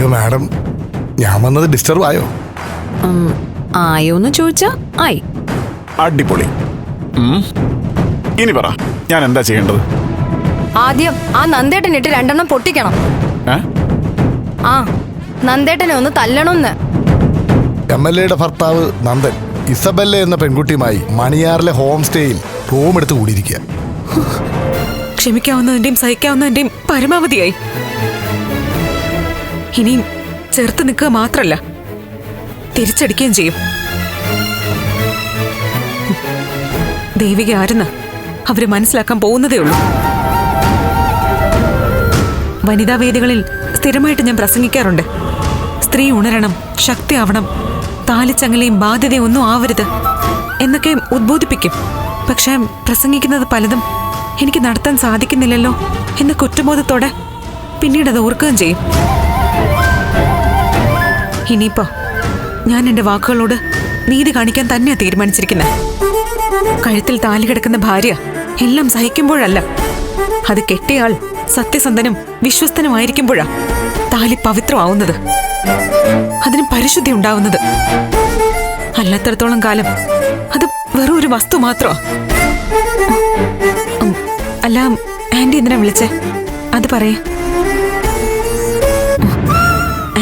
അയ്യോ മാഡം, ഞാൻ വന്നത് ഡിസ്റ്റർബ് ആയോ? ആയോന്ന് ചോദിച്ചാ ആയി. അടിപൊളി. ഇനി പറ, ഞാൻ എന്താ ചെയ്യേണ്ടത്? ആദ്യം ആ നന്ദേട്ടനിട്ട് 2 പൊട്ടിക്കണം. ആ നന്ദേട്ടനെ ഒന്ന് തല്ലണമെന്ന്. MLA-യുടെ ഭർത്താവ് നന്ദൻ ഇസബെല്ല എന്ന പെൺകുട്ടിയുമായി മണിയാറിലെ ഹോം സ്റ്റേയിൽ റൂം എടുത്ത് കൂടിയിരിക്കുക. ക്ഷമിക്കാവുന്നതിന്റെയും സഹിക്കാവുന്നതിന്റെയും പരമാവധിയായി. ഇനിയും ചെറുത്ത് നിൽക്കുക മാത്രല്ല, തിരിച്ചടിക്കുകയും ചെയ്യും. ദേവിക ആരെന്ന് അവര് മനസ്സിലാക്കാൻ പോകുന്നതേ ഉള്ളൂ. വനിതാ വേദികളിൽ സ്ഥിരമായിട്ട് ഞാൻ പ്രസംഗിക്കാറുണ്ട്. സ്ത്രീ ഉണരണം, ശക്തിയാവണം, താലിച്ചങ്ങലയും ബാധ്യതയും ഒന്നും ആവരുത് എന്നൊക്കെ ഉദ്ബോധിപ്പിക്കും. പക്ഷെ പ്രസംഗിക്കുന്നത് പലതും എനിക്ക് നടത്താൻ സാധിക്കുന്നില്ലല്ലോ എന്ന കുറ്റബോധത്തോടെ പിന്നീട് അത് ഓർക്കുകയും ചെയ്യും. ഇനിയിപ്പോ ഞാൻ എന്റെ വാക്കുകളോട് നീതി കാണിക്കാൻ തന്നെയാ തീരുമാനിച്ചിരിക്കുന്നത്. കഴുത്തിൽ താലി കിടക്കുന്ന ഭാര്യ എല്ലാം സഹിക്കുമ്പോഴല്ല, അത് കെട്ടിയാൾ സത്യസന്ധനും വിശ്വസ്തനുമായിരിക്കുമ്പോഴാ താലി പവിത്രമാവുന്നത്, അതിന് പരിശുദ്ധി ഉണ്ടാവുന്നത്. അല്ലാത്തടത്തോളം കാലം അത് വെറും ഒരു വസ്തു മാത്രമാ. അല്ല, ആന്റി എന്തിനാ വിളിച്ചേ? അത് പറയേ.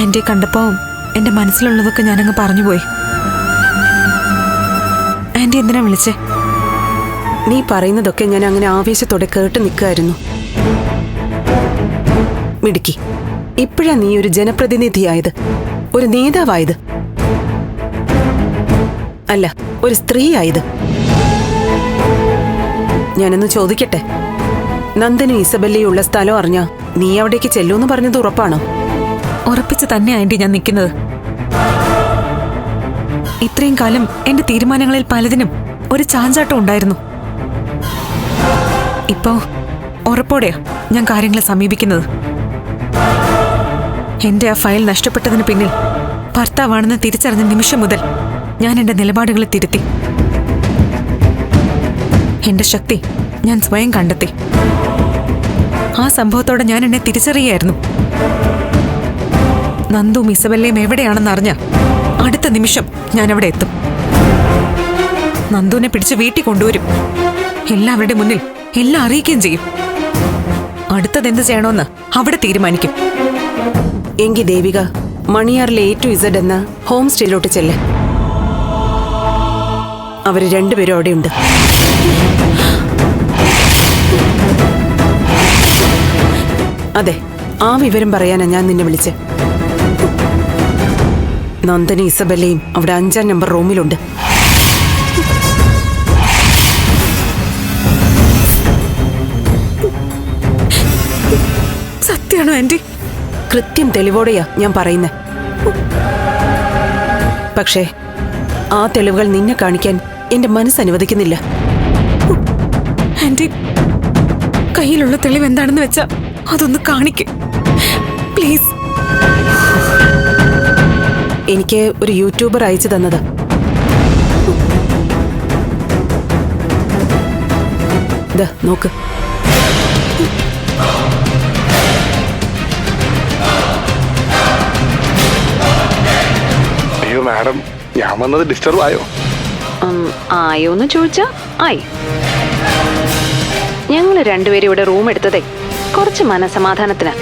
ആന്റി കണ്ടപ്പോ എന്റെ മനസ്സിലുള്ളതൊക്കെ ഞാനങ്ങ് പറഞ്ഞുപോയി. ആന്റി എന്തിനാ വിളിച്ചേ? നീ പറയുന്നതൊക്കെ ഞാൻ അങ്ങനെ ആവേശത്തോടെ കേട്ട് നിൽക്കായിരുന്നു. മിടുക്കി, ഇപ്പോഴാ നീ ഒരു ജനപ്രതിനിധിയായത്, ഒരു നേതാവായത്, അല്ല ഒരു സ്ത്രീയായത്. ഞാനൊന്ന് ചോദിക്കട്ടെ, നന്ദനും ഇസബെല്ലയുള്ള സ്ഥലം അറിഞ്ഞാ നീ അവിടേക്ക് ചെല്ലൂന്ന് പറഞ്ഞത് ഉറപ്പാണോ? ഉറപ്പിച്ച് തന്നെയാ ആന്റി ഞാൻ നിൽക്കുന്നത്. ഇത്രയും കാലം എന്റെ തീരുമാനങ്ങളിൽ പലതിനും ഒരു ചാഞ്ചാട്ടം ഉണ്ടായിരുന്നു. ഇപ്പോ ഉറപ്പോടെയാ ഞാൻ കാര്യങ്ങളെ സമീപിക്കുന്നത്. എന്റെ ആ ഫയൽ നഷ്ടപ്പെട്ടതിന് പിന്നിൽ ഭർത്താവാണെന്ന് തിരിച്ചറിഞ്ഞ നിമിഷം മുതൽ ഞാൻ എന്റെ നിലപാടുകളെ തിരുത്തി. എന്റെ ശക്തി ഞാൻ സ്വയം കണ്ടെത്തി. ആ സംഭവത്തോടെ ഞാൻ എന്നെ തിരിച്ചറിയായിരുന്നു. നന്ദും ഇസബെല്ലയും എവിടെയാണെന്ന് അറിഞ്ഞ അടുത്ത നിമിഷം ഞാൻ അവിടെ എത്തും. നന്ദുവിനെ പിടിച്ച് വീട്ടിൽ കൊണ്ടുവരും. എല്ലാവരുടെ മുന്നിൽ എല്ലാം അറിയിക്കുകയും ചെയ്യും. അടുത്തതെന്ത് ചെയ്യണമെന്ന് അവിടെ തീരുമാനിക്കും. എങ്കിൽ ദേവിക മണിയാറിലെ A to Z എന്ന ഹോം സ്റ്റേയിലോട്ട് ചെല്ലേ. അവര് രണ്ടുപേരും അവിടെയുണ്ട്. അതെ, ആ വിവരം പറയാനാ ഞാൻ നിന്നെ വിളിച്ചേ. നന്ദനും ഇസബെല്ലയും അവിടെ 5-ാം നമ്പർ റൂമിലുണ്ട്. സത്യമാണോ ആന്റി? കൃത്യം തെളിവോടെയാ ഞാൻ പറയുന്നേ. പക്ഷേ ആ തെളിവുകൾ നിന്നെ കാണിക്കാൻ എന്റെ മനസ്സ് അനുവദിക്കുന്നില്ല. ആന്റി, കയ്യിലുള്ള തെളിവ് എന്താണെന്ന് വെച്ചാ അതൊന്ന് കാണിക്ക് പ്ലീസ്. എനിക്ക് ഒരു യൂട്യൂബർ അയച്ചു തന്നത്. നോക്ക്. അയ്യോ മാഡം, ഞാൻ വന്നത് ഡിസ്റ്റർബ് ആയോ? ആയോന്ന് ചോദിച്ചാ ആയി. ഞങ്ങള് രണ്ടുപേരും ഇവിടെ റൂം എടുത്തതേ കുറച്ച് മനസമാധാനത്തിന്.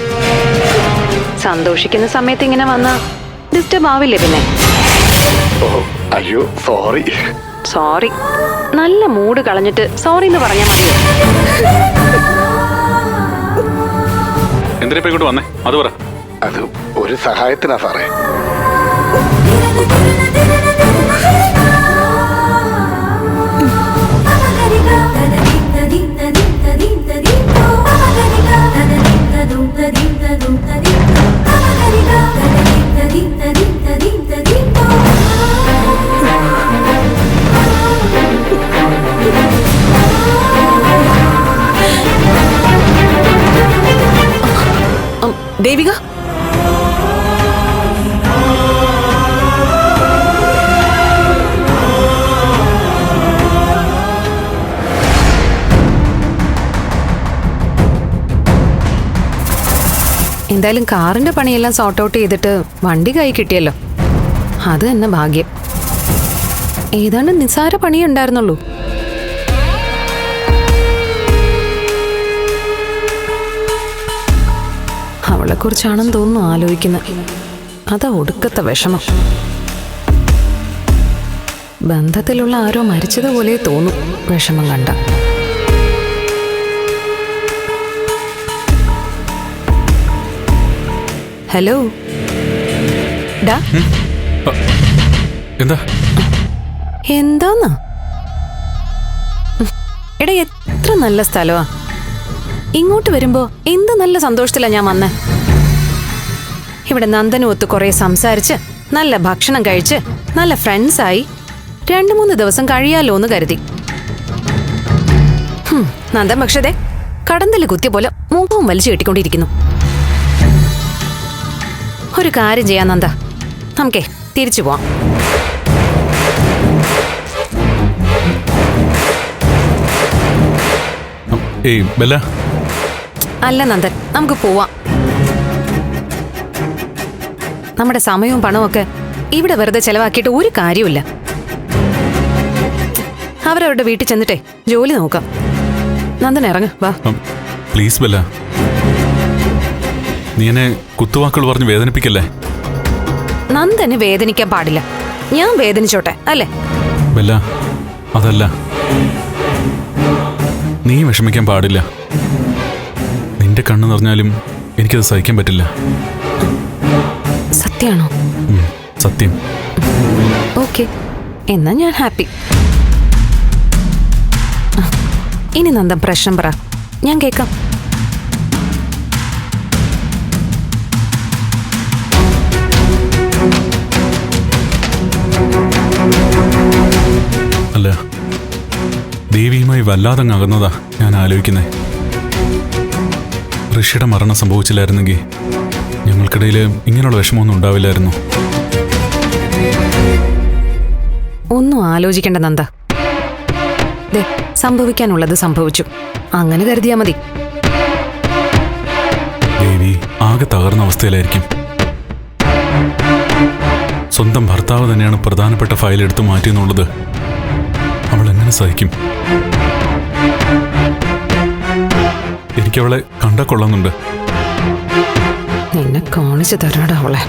സന്തോഷിക്കുന്ന സമയത്ത് ഇങ്ങനെ വന്നാ ഡിസ്റ്റർബ് ആവില്ലേ പിന്നെ? അയ്യോ സോറി. സോറി? നല്ല മൂഡ് കളഞ്ഞിട്ട് സോറി എന്ന് പറഞ്ഞാൽ മതിയോ? എന്തിനാ ഇങ്ങോട്ട് വന്നേ? അത് പറ. അത് ഒരു സഹായത്തിനാ സാറേ. ദേവിക, എന്തായാലും കാറിന്റെ പണിയെല്ലാം സോർട്ട് ഔട്ട് ചെയ്തിട്ട് വണ്ടി കൈ കിട്ടിയല്ലോ, അത് തന്നെ ഭാഗ്യം. ഏതാണ്ട് നിസ്സാര പണിയേ ഉണ്ടായിരുന്നുള്ളൂ. അവളെ കുറിച്ചാണെന്ന് തോന്നുന്നു ആലോചിക്കുന്നത്. അതാ ഒടുക്കത്തെ വിഷമം. ബന്ധത്തിലുള്ള ആരോ മരിച്ചതുപോലെ തോന്നും വിഷമം കണ്ട. ഹലോ ഡാ, എന്താ എന്താന്നാ? എടാ, എത്ര നല്ല സ്ഥലമാ. ഇങ്ങോട്ട് വരുമ്പോ എന്ത് നല്ല സന്തോഷത്തിലാ ഞാൻ വന്നേ. ഇവിടെ നന്ദനും ഒത്ത് കുറെ സംസാരിച്ച് നല്ല ഭക്ഷണം കഴിച്ച് നല്ല ഫ്രണ്ട്സായി 2-3 ദിവസം കഴിയാലോ എന്ന് കരുതി. നന്ദൻ പക്ഷേ കടന്തല് കുത്തിയ പോലെ മുഖവും വലിച്ചു കെട്ടിക്കൊണ്ടിരിക്കുന്നു. ഒരു കാര്യം ചെയ്യാം നന്ദ, നമുക്കേ തിരിച്ചു പോവാം. ഏയ് ബെല്ല, അല്ല നന്ദൻ, നമുക്ക് പോവാം. നമ്മുടെ സമയവും പണവും ഒക്കെ ഇവിടെ വെറുതെ ചെലവാക്കിയിട്ട് ഒരു കാര്യമില്ല. അവരവരുടെ വീട്ടിൽ ചെന്നിട്ടേ ജോലി നോക്കാം. നന്ദൻ ഇറങ്ങ വാ. പ്ലീസ് ബെല്ല, നീ എന്നെ കുത്തുവാക്കുകൾ പറഞ്ഞ് വേദനിപ്പിക്കല്ലേ. നന്ദന് വേദനിക്കാൻ പാടില്ല. ഞാൻ വേദനിച്ചോട്ടെ അല്ലേ? ബെല്ല, അതല്ല, നീ വിഷമിക്കാൻ പാടില്ല. നിന്റെ കണ്ണ് നിറഞ്ഞാലും എനിക്കത് സഹിക്കാൻ പറ്റില്ല. സത്യാണോ? സത്യം. ഓക്കെ, എന്നാ ഞാൻ ഹാപ്പി. ഇനി നന്ദൻ പ്രശ്നം പറ, ഞാൻ കേൾക്കാം. അല്ല, ദേവിയുമായി വല്ലാതങ്ങ് അകന്നതാ ഞാൻ ആലോചിക്കുന്നേ. ഋഷിയുടെ മരണം സംഭവിച്ചില്ലായിരുന്നെങ്കിൽ ഞങ്ങൾക്കിടയിൽ ഇങ്ങനെയുള്ള വിഷമമൊന്നും ഉണ്ടാവില്ലായിരുന്നു. ഒന്നും ആലോചിക്കേണ്ട നന്ദ. ദേ, സംഭവിക്കാനുള്ളത് സംഭവിച്ചു, അങ്ങനെ കരുതിയാ മതി. ദേവി ആകെ തകർന്ന അവസ്ഥയിലായിരിക്കും. സ്വന്തം ഭർത്താവ് തന്നെയാണ് പ്രധാനപ്പെട്ട ഫയൽ എടുത്തു മാറ്റിയെന്നുള്ളത് അവൾ എങ്ങനെ സഹിക്കും? എനിക്കവളെ കണ്ടാ കൊള്ളുന്നുണ്ട്. നിന്നെ കാണിച്ചു തരാടാ അവളെ.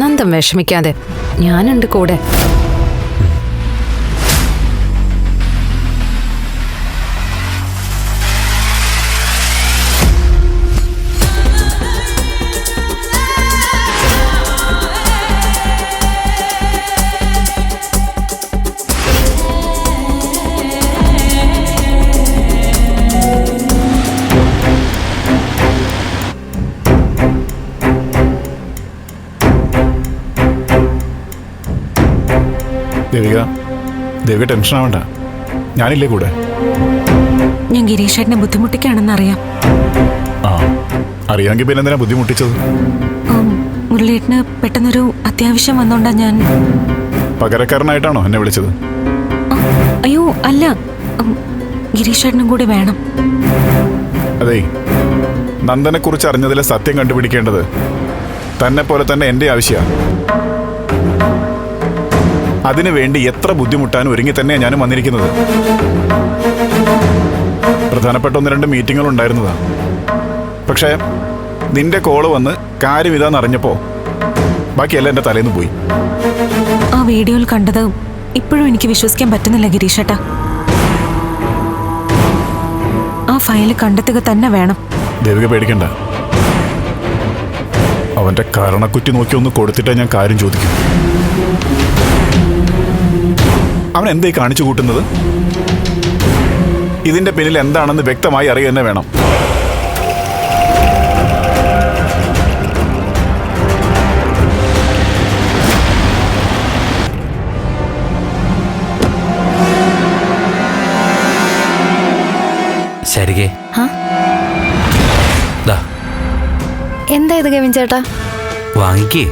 നന്ദൻ വിഷമിക്കാതെ, ഞാനുണ്ട് കൂടെ. ദേവിക ടെൻഷൻ ആവണ്ട, ഞാനില്ലേ കൂടെ. ഞാൻ ഗിരീഷേട്ടനെ ബുദ്ധിമുട്ടിക്കാണെന്ന് അറിയാം. ആ, അറിയാമെങ്കിൽ പിന്നെ എന്തിനാ ബുദ്ധിമുട്ടിച്ചത്? മുരളിയേട്ടന് പെട്ടെന്നൊരു അത്യാവശ്യം വന്നോണ്ടാ ഞാൻ. പകരക്കാരനായിട്ടാണോ എന്നെ വിളിച്ചത്? അയ്യോ അല്ല, ഗിരീഷേട്ടനും കൂടി വേണം. അതേ, നന്ദനെ കുറിച്ച് അറിഞ്ഞതിലെ സത്യം കണ്ടുപിടിക്കേണ്ടത് തന്നെ പോലെ തന്നെ എൻ്റെ ആവശ്യമാണ്. അതിനുവേണ്ടി എത്ര ബുദ്ധിമുട്ടാനും ഒരുങ്ങി തന്നെയാണ് ഞാനും വന്നിരിക്കുന്നത്. പ്രധാനപ്പെട്ട 1-2 മീറ്റിങ്ങുകൾ ഉണ്ടായിരുന്നതാ. പക്ഷേ നിന്റെ കോള് വന്ന് കാര്യം ഇതാന്ന് അറിഞ്ഞപ്പോ ബാക്കിയെല്ലാം എൻ്റെ തലേന്ന് പോയി. ആ വീഡിയോയിൽ കണ്ടത് ഇപ്പോഴും എനിക്ക് വിശ്വസിക്കാൻ പറ്റുന്നില്ല ഗിരീഷേട്ടാ. ആ ഫയൽ കണ്ടെത്തുക തന്നെ വേണം. ദേവിക പേടിക്കണ്ട, അവന്റെ കാരണക്കുറ്റി നോക്കി ഒന്ന് കൊടുത്തിട്ടേ ഞാൻ കാര്യം ചോദിക്കും. അവൻ എന്തായി കാണിച്ചു കൂട്ടുന്നത്? ഇതിന്റെ പിന്നിൽ എന്താണെന്ന് വ്യക്തമായി അറിയുക തന്നെ വേണം. ശരികേ, എന്താ ഇത് കെവിൻ ചേട്ടാ? വാങ്ങിക്കേ.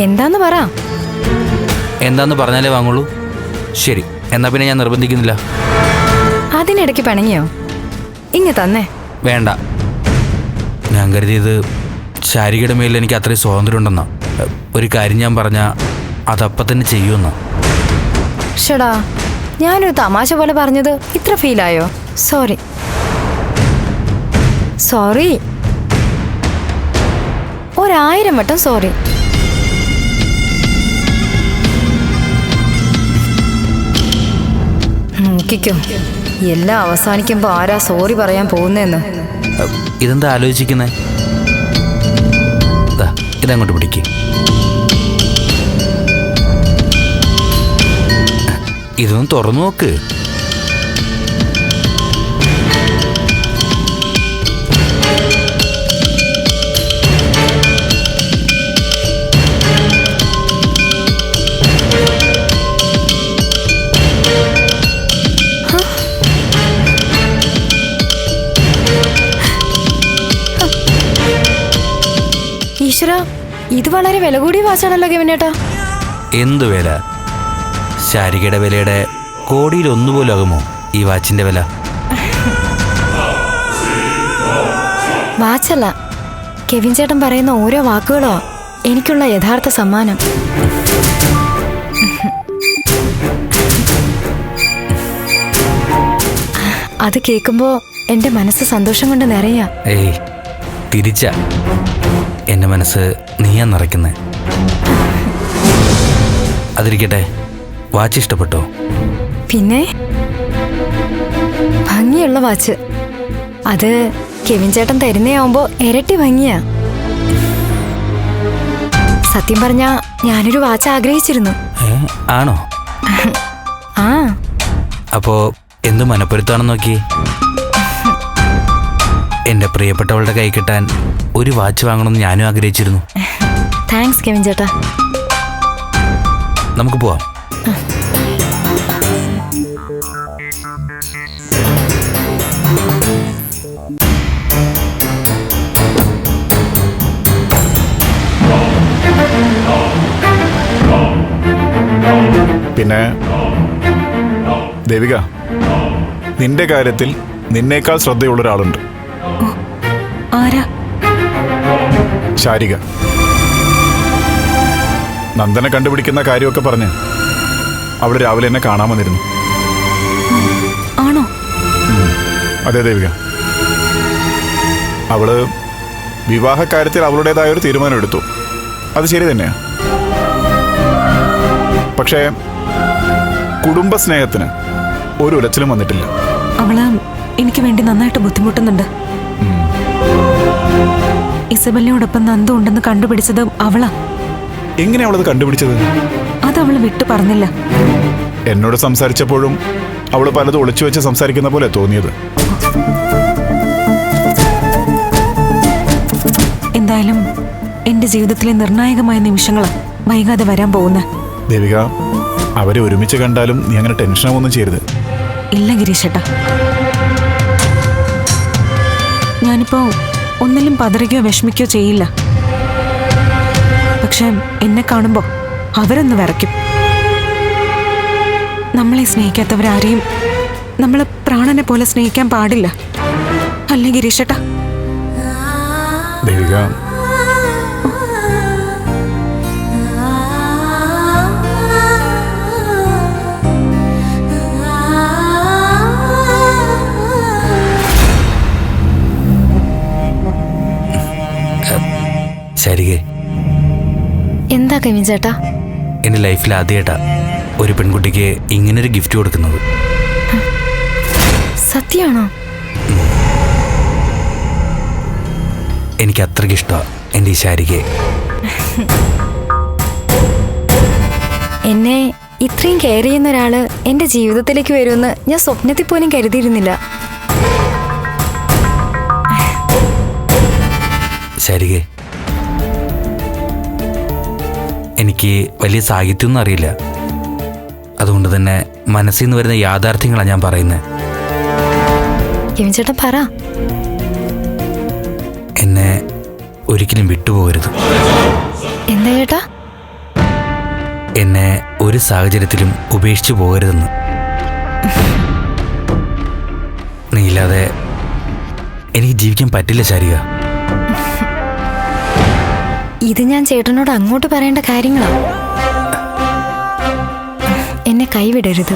എന്താന്ന് പറ. എന്താന്ന് പറഞ്ഞാലേ വാങ്ങുള്ളൂ. ശരി, എന്നാ പിന്നെ ഞാൻ നിർബന്ധിക്കുന്നില്ല. അതിനിടയ്ക്ക് പിണങ്ങിയോ? ഇങ്ങ് തന്നെ, വേണ്ട. ഞാൻ കരുതിയത് ശാരികയുടെ മേലിൽ എനിക്ക് അത്രയും സ്വാതന്ത്ര്യം ഉണ്ടെന്നാ. ഒരു കാര്യം ഞാൻ പറഞ്ഞാൽ അതപ്പം തന്നെ ചെയ്യുമെന്നാ. ഷടാ, ഞാനൊരു തമാശ പോലെ പറഞ്ഞത് ഇത്ര ഫീലായോ? സോറി. സോറി, 1000 വട്ടം സോറി. നോക്കിക്കോ, എല്ലാം അവസാനിക്കുമ്പോ ആരാ സോറി പറയാൻ പോകുന്നതെന്ന്. ഇതെന്താ ആലോചിക്കുന്നേ? ഇതങ്ങോട്ട് പിടിക്ക്. ഇതൊന്ന് തുറന്നു നോക്ക്. ഈശ്വര, ഇത് വളരെ വില കൂടിയ വാച്ചാണല്ലോ കെവിനേട്ടാ. എന്ത് വില? ശാരികയുടെ വിലയുടെ കോടിയിൽ ഒന്നുപോലും ആകുമോ ഈ വാച്ചിന്റെ വില? വാച്ചല്ല, കെവിൻ ചേട്ടൻ പറയുന്ന ഓരോ വാക്കുകളോ എനിക്കുള്ള യഥാർത്ഥ സമ്മാനം. അത് കേൾക്കുമ്പോ എന്റെ മനസ്സ് സന്തോഷം കൊണ്ട് നിറയാ. ഏയ്, തിരിച്ച എന്റെ മനസ്സ് നീയാ നിറയ്ക്കുന്നേ. അതിരിക്കട്ടെ, വാച്ച് ഇഷ്ടപ്പെട്ടോ? പിന്നെ ഭംഗിയുള്ള വാച്ച്. അത് കെവിൻ ചേട്ടൻ തരുന്നയാവുമ്പോ ഇരട്ടി ഭംഗിയാ. സത്യം പറഞ്ഞാ ഞാനൊരു വാച്ച് ആഗ്രഹിച്ചിരുന്നു. ആണോ? ആ, അപ്പോ എന്ത് മനപ്പൊരുത്താണെന്ന് നോക്കി. എന്റെ പ്രിയപ്പെട്ടവളുടെ കൈ കിട്ടാൻ ഒരു വാച്ച് വാങ്ങണമെന്ന് ഞാനും ആഗ്രഹിച്ചിരുന്നു. താങ്ക്സ് കെവിൻ ചേട്ടാ. നമുക്ക് പോവാം. പിന്നെ ദേവിക, നിന്റെ കാര്യത്തിൽ നിന്നേക്കാൾ ശ്രദ്ധയുള്ള ഒരാളുണ്ട്. ആരാ? ശാരിക. നന്ദനെ കണ്ടുപിടിക്കുന്ന കാര്യമൊക്കെ പറഞ്ഞ് അവള് രാവിലെ എന്നെ കാണാൻ വന്നിരുന്നു. ആണോ? അതെ ദേവിക. അവള് വിവാഹക്കാര്യത്തിൽ അവളുടേതായ ഒരു തീരുമാനം എടുത്തു. അത് ശരി തന്നെയാ. പക്ഷേ കുടുംബ സ്നേഹത്തിന് ഒരു ഉലച്ചിലും വന്നിട്ടില്ല. അവള് എനിക്ക് വേണ്ടി നന്നായിട്ട് ബുദ്ധിമുട്ടുന്നുണ്ട്. ഇസബെല്ലയോടൊപ്പം നന്ദു ഉണ്ടെന്ന് കണ്ടുപിടിച്ചത് അവളാ. എങ്ങനെ അവളത് കണ്ടുപിടിച്ചത്? അതവള് വിട്ടു പറഞ്ഞില്ല. എന്നോട് സംസാരിച്ചപ്പോഴും അവള് പലതും ഒളിച്ചു വെച്ച് സംസാരിക്കുന്ന പോലെ തോന്നിയത്. എന്തായാലും എന്റെ ജീവിതത്തിലെ നിർണായകമായ നിമിഷങ്ങളാ വൈകാതെ വരാൻ പോകുന്ന. ദേവിക, അവരെ ഒരുമിച്ച് കണ്ടാലും നീ അങ്ങനെ ടെൻഷനൊന്നും ചെയ്യരുത്. ഇല്ല ഗിരീഷേട്ടാ, ഞാനിപ്പോ ഒന്നിലും പതറുകയോ വിഷമിക്കുകയോ ചെയ്യില്ല. പക്ഷെ എന്നെ കാണുമ്പോ അവരൊന്ന് വിറയ്ക്കും. നമ്മളെ സ്നേഹിക്കാത്തവരാരെയും നമ്മളെ പ്രാണനെ പോലെ സ്നേഹിക്കാൻ പാടില്ല. അല്ലേ ഗിരീഷേട്ടാ? ദേവിക, ശാരികേ, എന്താ കെവിൻ ചേട്ടാ? എൻ്റെ ലൈഫിൽ ആദ്യമായിട്ടാ ഒരു പെൺകുട്ടിക്ക് ഇങ്ങനൊരു ഗിഫ്റ്റ് കൊടുക്കുന്നത്. സത്യമാണോ? എനിക്ക് അത്രയ്ക്ക് ഇഷ്ടമാണ് എൻ്റെ ഈ ശാരികയെ. എന്നെ ഇത്രയും കെയർ ചെയ്യുന്ന ഒരാള് എന്റെ ജീവിതത്തിലേക്ക് വരുമെന്ന് ഞാൻ സ്വപ്നത്തിൽ പോലും കരുതിയിരുന്നില്ല. ശാരികേ, എനിക്ക് വലിയ സാഹിത്യമൊന്നും അറിയില്ല. അതുകൊണ്ട് തന്നെ മനസ്സിൽ നിന്ന് വരുന്ന യാഥാർത്ഥ്യങ്ങളാണ് ഞാൻ പറയുന്നത്. കെവിൻ ചേട്ടൻ പറ. എന്നെ ഒരിക്കലും വിട്ടുപോകരുത്. എന്താ ചേട്ടാ? എന്നെ ഒരു സാഹചര്യത്തിലും ഉപേക്ഷിച്ചു പോകരുതെന്ന്. നീയില്ലാതെ എനിക്ക് ജീവിക്കാൻ പറ്റില്ല ശാരിക. ഇത് ഞാൻ ചേട്ടനോട് അങ്ങോട്ട് പറയേണ്ട കാര്യങ്ങളാ. എന്നെ കൈവിടരുത്.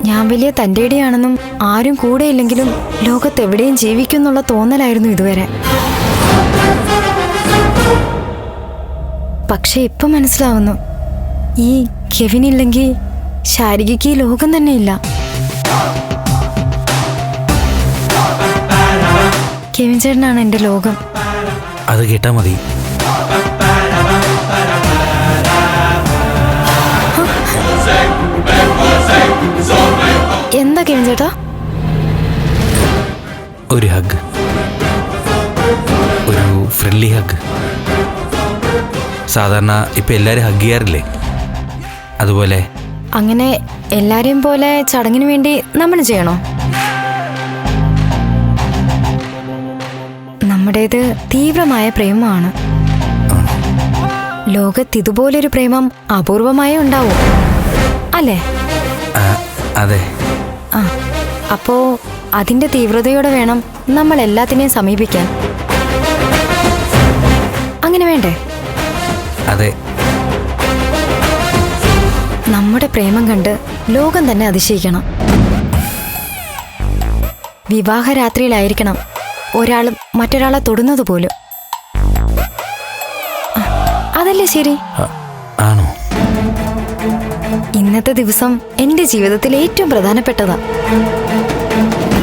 ഞാൻ വലിയ തൻ്റെടിയാണെന്നും ആരും കൂടെയില്ലെങ്കിലും ലോകത്തെവിടെയും ജീവിക്കുന്നുള്ള തോന്നലായിരുന്നു ഇതുവരെ. പക്ഷെ ഇപ്പൊ മനസ്സിലാവുന്നു, ഈ കെവിനില്ലെങ്കിൽ ശാരികയ്ക്ക് ഈ ലോകം തന്നെ ഇല്ല. കെവിൻ ചേട്ടനാണ് എൻ്റെ ലോകം. അത് കേട്ടാ മതി. എന്താ കെവിൻ ചേട്ടാ? ഒരു ഹഗ്, ഒരു ഫ്രണ്ട്ലി ഹഗ്. സാധാരണ ഇപ്പൊ എല്ലാരും ഹഗ് ചെയ്യാറില്ലേ, അതുപോലെ. അങ്ങനെ എല്ലാരെയും പോലെ ചടങ്ങിന് വേണ്ടി നമ്മൾ ചെയ്യണോ? നമ്മുടേത് തീവ്രമായ പ്രേമമാണ്. ലോകത്ത് ഇതുപോലൊരു പ്രേമം അപൂർവമായി ഉണ്ടാവും അല്ലേ? അതെ. ആ, അപ്പോ അതിന്റെ തീവ്രതയോടെ വേണം നമ്മൾ എല്ലാത്തിനെയും സമീപിക്കാൻ. അങ്ങനെ വേണ്ടേ? അതെ. നമ്മുടെ പ്രേമം കണ്ട് ലോകം തന്നെ അതിശയിക്കണം. വിവാഹരാത്രിയിലായിരിക്കണം ഒരാളും മറ്റൊരാളെ തൊടുന്നത് പോലും. അതല്ലേ ശരി? ആണോ? ഇന്നത്തെ ദിവസം എന്റെ ജീവിതത്തിൽ ഏറ്റവും പ്രധാനപ്പെട്ടതാ.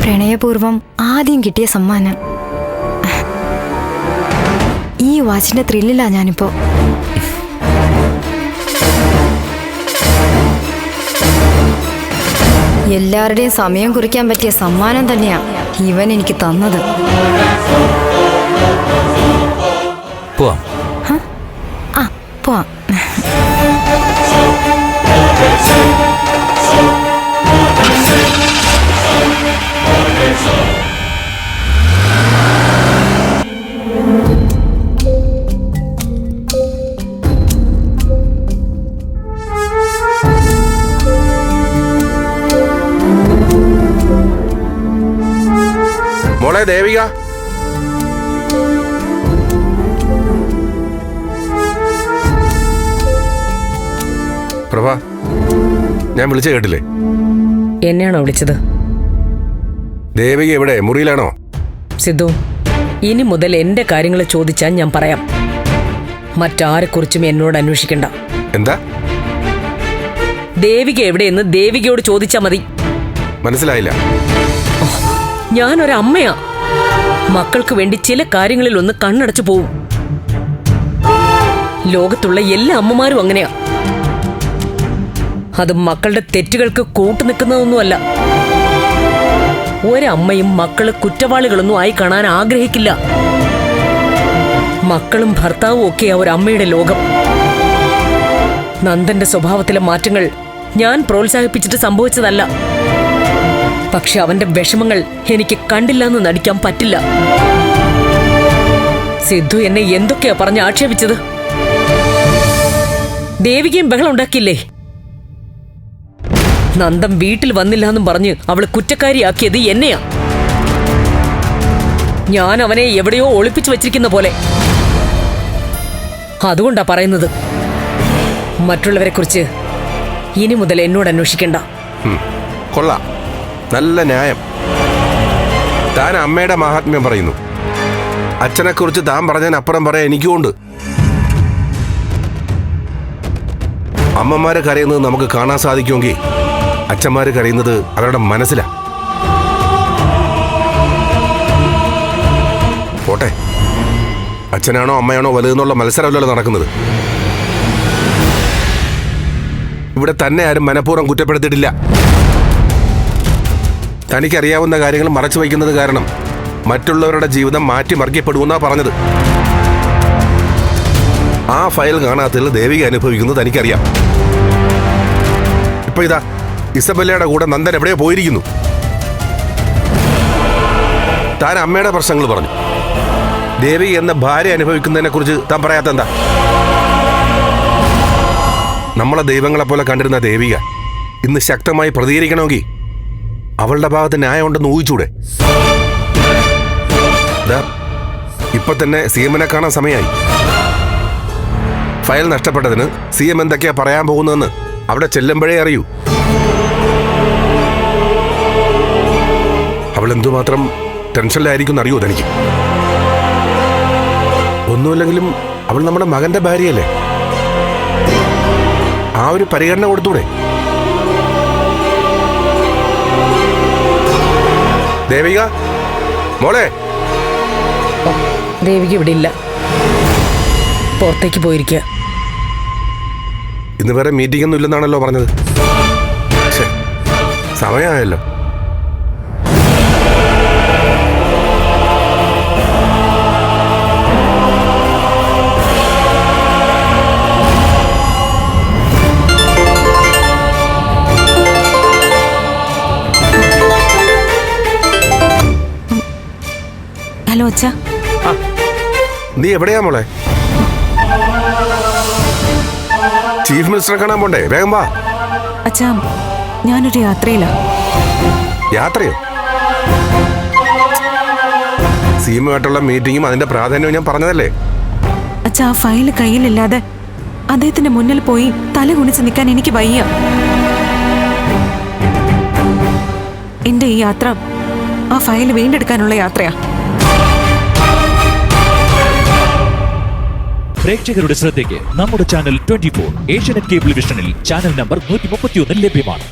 പ്രണയപൂർവം ആദ്യം കിട്ടിയ സമ്മാനം. ഈ വാച്ചിന്റെ ത്രില്ലിലാ ഞാനിപ്പോ. എല്ലാവരുടെയും സമയം കുറിക്കാൻ പറ്റിയ സമ്മാനം തന്നെയാ ഇവൻ എനിക്ക് തന്നത്. പോവാം. ആ, പോവാം. മോളെ ദേവിക, പ്രഭ, ഞാൻ വിളിച്ച കേട്ടില്ലേ? എന്നെയാണോ വിളിച്ചത്? ദേവിക എവിടെ? മുറിയിലാണോ? സിദ്ധു, ഇനി മുതൽ എന്റെ കാര്യങ്ങൾ ചോദിച്ചാൽ ഞാൻ പറയാം. മറ്റാരെക്കുറിച്ചും എന്നോട് അന്വേഷിക്കണ്ട. എന്താ? ദേവിക എവിടെയെന്ന് ദേവികയോട് ചോദിച്ചാ മതി. മനസ്സിലായില്ല. ഞാനൊരമ്മയാ. മക്കൾക്ക് വേണ്ടി ചില കാര്യങ്ങളിൽ ഒന്ന് കണ്ണടച്ചു പോവും. ലോകത്തുള്ള എല്ലാ അമ്മമാരും അങ്ങനെയാ. അത് മക്കളുടെ തെറ്റുകൾക്ക് കൂട്ടുനിൽക്കുന്നതൊന്നുമല്ല. ഒരമ്മയും മക്കള് കുറ്റവാളികളൊന്നും ആയി കാണാൻ ആഗ്രഹിക്കില്ല. മക്കളും ഭർത്താവും ഒക്കെയാ ഒരമ്മയുടെ ലോകം. നന്ദന്റെ സ്വഭാവത്തിലെ മാറ്റങ്ങൾ ഞാൻ പ്രോത്സാഹിപ്പിച്ചിട്ട് സംഭവിച്ചതല്ല. പക്ഷെ അവന്റെ വിഷമങ്ങൾ എനിക്ക് കണ്ടില്ലെന്ന് നടിക്കാൻ പറ്റില്ല. സിദ്ധു എന്നെ എന്തൊക്കെയാ പറഞ്ഞ് ആക്ഷേപിച്ചത്? ദേവികയും ബഹളം ഉണ്ടാക്കിയില്ലേ? നന്ദൻ വീട്ടിൽ വന്നില്ല എന്നും പറഞ്ഞ് അവള് കുറ്റക്കാരിയാക്കിയത് എന്നെയാ. ഞാൻ അവനെ എവിടെയോ ഒളിപ്പിച്ചു വച്ചിരിക്കുന്ന പോലെ. അതുകൊണ്ടാ പറയുന്നത്, മറ്റുള്ളവരെ കുറിച്ച് ഇനി മുതൽ എന്നോട് അന്വേഷിക്കണ്ട. കൊള്ളാം, നല്ല ന്യായം. താൻ അമ്മയുടെ മഹാത്മ്യം പറയുന്നു. അച്ഛനെക്കുറിച്ച് താൻ പറഞ്ഞതിനപ്പുറം പറയാൻ എനിക്കുമുണ്ട്. അമ്മമാര് കരയുന്നത് നമുക്ക് കാണാൻ സാധിക്കുമെങ്കിൽ അച്ഛന്മാര് കരയുന്നത് അവരുടെ മനസ്സിലാ. പോട്ടെ, അച്ഛനാണോ അമ്മയാണോ വലുതെന്നുള്ള മത്സരമല്ലല്ലോ നടക്കുന്നത്. ഇവിടെ തന്നെ ആരും മനഃപൂർവ്വം കുറ്റപ്പെടുത്തിയിട്ടില്ല. തനിക്കറിയാവുന്ന കാര്യങ്ങൾ മറച്ചു വയ്ക്കുന്നത് കാരണം മറ്റുള്ളവരുടെ ജീവിതം മാറ്റിമറിക്കപ്പെടുമെന്നാ പറഞ്ഞത്. ആ ഫയൽ കാണാത്തതിൽ ദേവിക അനുഭവിക്കുന്നത് തനിക്കറിയാം. ഇപ്പൊ ഇതാ ഇസബെല്ലയുടെ കൂടെ നന്ദൻ എവിടെയോ പോയിരിക്കുന്നു. താൻ അമ്മയുടെ പ്രശ്നങ്ങൾ പറഞ്ഞു. ദേവിക എന്ന ഭാര്യ അനുഭവിക്കുന്നതിനെ കുറിച്ച് താൻ പറയാത്തെന്താ? നമ്മളെ ദൈവങ്ങളെ പോലെ കണ്ടിരുന്ന ദേവിക ഇന്ന് ശക്തമായി പ്രതികരിക്കണമെങ്കിൽ അവളുടെ ഭാഗത്ത് ന്യായം ഉണ്ടെന്ന് ഊഹിച്ചൂടെ? ദാ, ഇപ്പൊ തന്നെ CM-നെ കാണാൻ സമയമായി. ഫയൽ നഷ്ടപ്പെട്ടതിന് CM എന്തൊക്കെയാ പറയാൻ പോകുന്നതെന്ന് അവിടെ ചെല്ലുമ്പോഴേ അറിയൂ. അവൾ എന്തുമാത്രം ടെൻഷനിലായിരിക്കും അറിയൂ തനിക്ക്. ഒന്നുമില്ലെങ്കിലും അവൾ നമ്മുടെ മകന്റെ ഭാര്യയല്ലേ? ആ ഒരു പരിഗണന കൊടുത്തൂടെ? ദേവിക മോളെ. ദേവിക ഇവിടെ ഇല്ല, പുറത്തേക്ക് പോയിരിക്കുക. ഇന്ന് വരെ മീറ്റിംഗ് ഒന്നും ഇല്ലെന്നാണല്ലോ പറഞ്ഞത്. സമയമായല്ലോ. ഹലോ അച്ഛാ. നീ എവിടെയാ മോളെ? ചീഫ് മിനിസ്റ്ററെ കാണാൻ പോണ്ടേ? വേഗം വാ. അച്ഛാ, ഞാനൊരു യാത്രയിലാ. യാത്രയോ? CM-ആയിട്ടുള്ള മീറ്റിംഗും അതിന്റെ പ്രാധാന്യവും ഞാൻ പറഞ്ഞതല്ലേ? അച്ഛാ, ആ ഫയൽ കയ്യിലില്ലാതെ അദ്ദേഹത്തിന്റെ മുന്നിൽ പോയി തല കുനിച്ച് നിൽക്കാൻ എനിക്ക് വയ്യ. എന്റെ ഈ യാത്ര ആ ഫയൽ വീണ്ടെടുക്കാനുള്ള യാത്രയാ. പ്രേക്ഷകരുടെ ശ്രദ്ധയ്ക്ക് നമ്മുടെ ചാനൽ 24 ഏഷ്യാനെറ്റ് കേബിൾ വിഷനിൽ ചാനൽ നമ്പർ 131 ലഭ്യമാണ്.